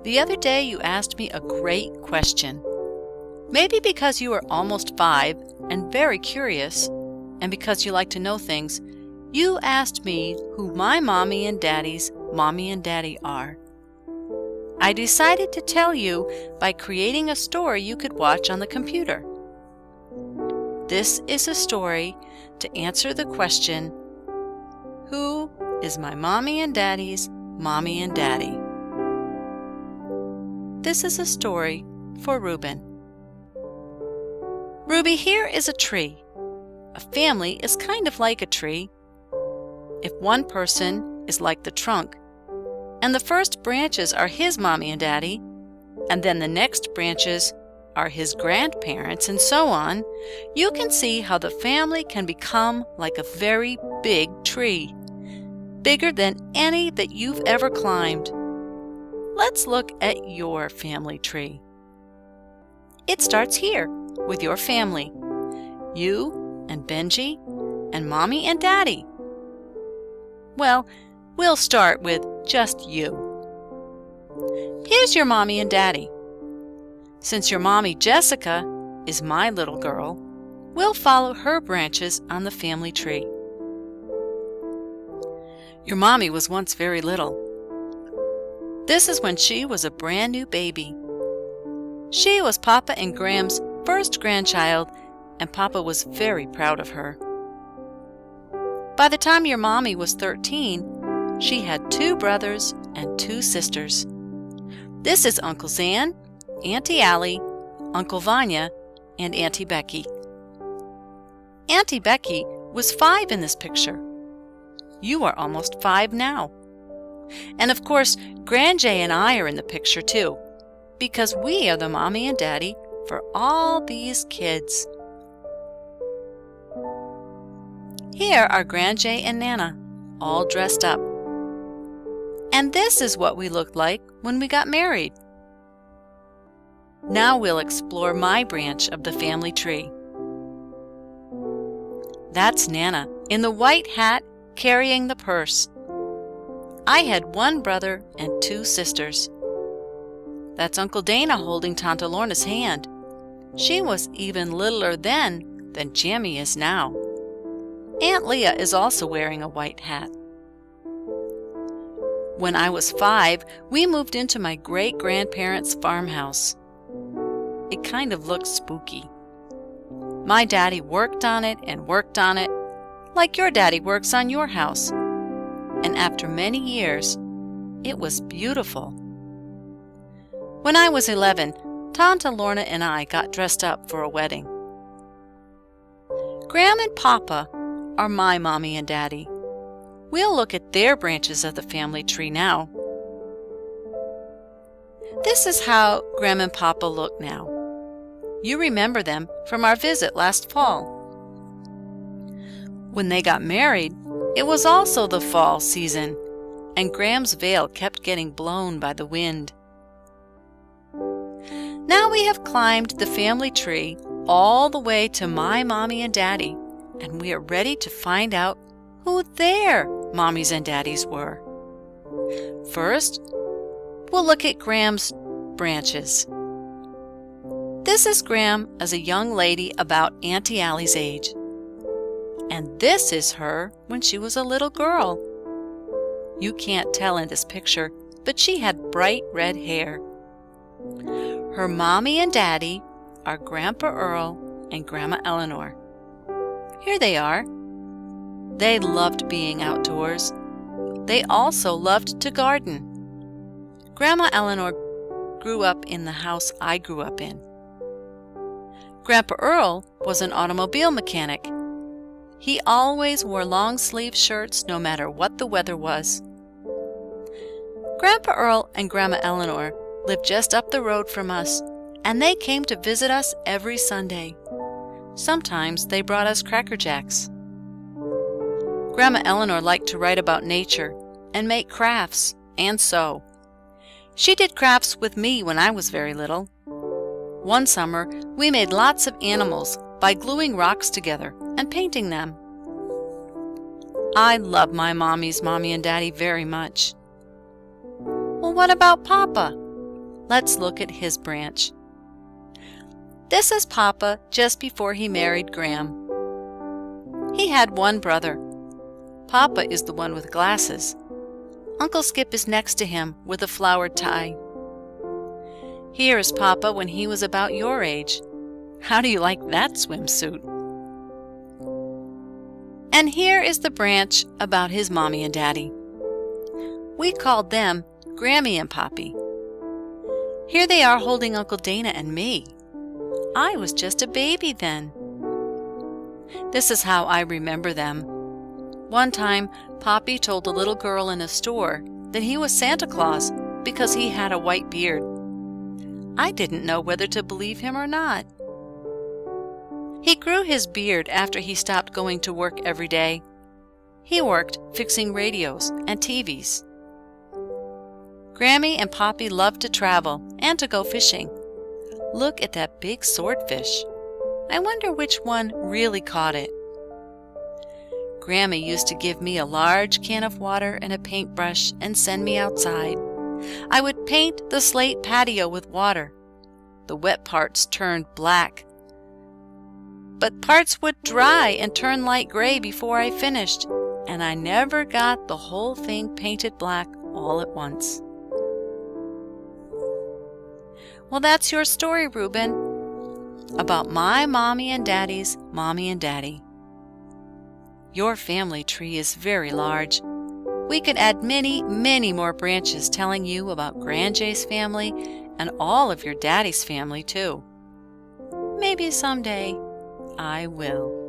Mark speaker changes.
Speaker 1: The other day you asked me a great question. Maybe because you are almost 5 and very curious, and because you like to know things, you asked me who my mommy and daddy's mommy and daddy are. I decided to tell you by creating a story you could watch on the computer. This is a story to answer the question, who is my mommy and daddy's mommy and daddy? This is a story for Reuben. Ruby, here is a tree. A family is kind of like a tree. If one person is like the trunk, and the first branches are his mommy and daddy, and then the next branches are his grandparents, and so on, you can see how the family can become like a very big tree, bigger than any that you've ever climbed. Let's look at your family tree. It starts here with your family, you and Benji and Mommy and Daddy. Well, we'll start with just you. Here's your Mommy and Daddy. Since your Mommy, Jessica, is my little girl, we'll follow her branches on the family tree. Your Mommy was once very little. This is when she was a brand new baby. She was Papa and Graham's first grandchild, and Papa was very proud of her. By the time your Mommy was 13, she had 2 brothers and 2 sisters. This is Uncle Zan, Auntie Allie, Uncle Vanya, and Auntie Becky. Auntie Becky was 5 in this picture. You are almost 5 now. And of course, Gran Jay and I are in the picture too, because we are the mommy and daddy for all these kids. Here are Gran Jay and Nana, all dressed up. And this is what we looked like when we got married. Now we'll explore my branch of the family tree. That's Nana in the white hat carrying the purse. I had 1 brother and 2 sisters. That's Uncle Dana holding Tanta Lorna's hand. She was even littler then than Jammy is now. Aunt Leah is also wearing a white hat. When I was 5, we moved into my great-grandparents' farmhouse. It kind of looked spooky. My daddy worked on it and worked on it, like your daddy works on your house. And after many years, it was beautiful. When I was 11, Tanta Lorna and I got dressed up for a wedding. Graham and Papa are my mommy and daddy. We'll look at their branches of the family tree now. This is how Graham and Papa look now. You remember them from our visit last fall. When they got married, it was also the fall season, and Graham's veil kept getting blown by the wind. Now we have climbed the family tree all the way to my mommy and daddy, and we are ready to find out who their mommies and daddies were. First, we'll look at Graham's branches. This is Graham as a young lady about Auntie Allie's age. And this is her when she was a little girl. You can't tell in this picture, but she had bright red hair. Her mommy and daddy are Grandpa Earl and Grandma Eleanor. Here they are. They loved being outdoors. They also loved to garden. Grandma Eleanor grew up in the house I grew up in. Grandpa Earl was an automobile mechanic. He always wore long-sleeve shirts no matter what the weather was. Grandpa Earl and Grandma Eleanor lived just up the road from us, and they came to visit us every Sunday. Sometimes they brought us Cracker Jacks. Grandma Eleanor liked to write about nature and make crafts and sew. She did crafts with me when I was very little. One summer, we made lots of animals by gluing rocks together and painting them. I love my mommy's mommy and daddy very much. Well, what about Papa? Let's look at his branch. This is Papa just before he married Gram. He had one brother. Papa is the one with glasses. Uncle Skip is next to him with a flowered tie. Here is Papa when he was about your age. How do you like that swimsuit? And here is the branch about his Mommy and Daddy. We called them Grammy and Poppy. Here they are holding Uncle Dana and me. I was just a baby then. This is how I remember them. One time, Poppy told a little girl in a store that he was Santa Claus because he had a white beard. I didn't know whether to believe him or not. He grew his beard after he stopped going to work every day. He worked fixing radios and TVs. Grammy and Poppy loved to travel and to go fishing. Look at that big swordfish. I wonder which one really caught it. Grammy used to give me a large can of water and a paintbrush and send me outside. I would paint the slate patio with water. The wet parts turned black, but parts would dry and turn light gray before I finished, and I never got the whole thing painted black all at once. Well, that's your story, Reuben, about my Mommy and Daddy's Mommy and Daddy. Your family tree is very large. We could add many, many more branches telling you about Granjay's family and all of your daddy's family, too. Maybe someday I will.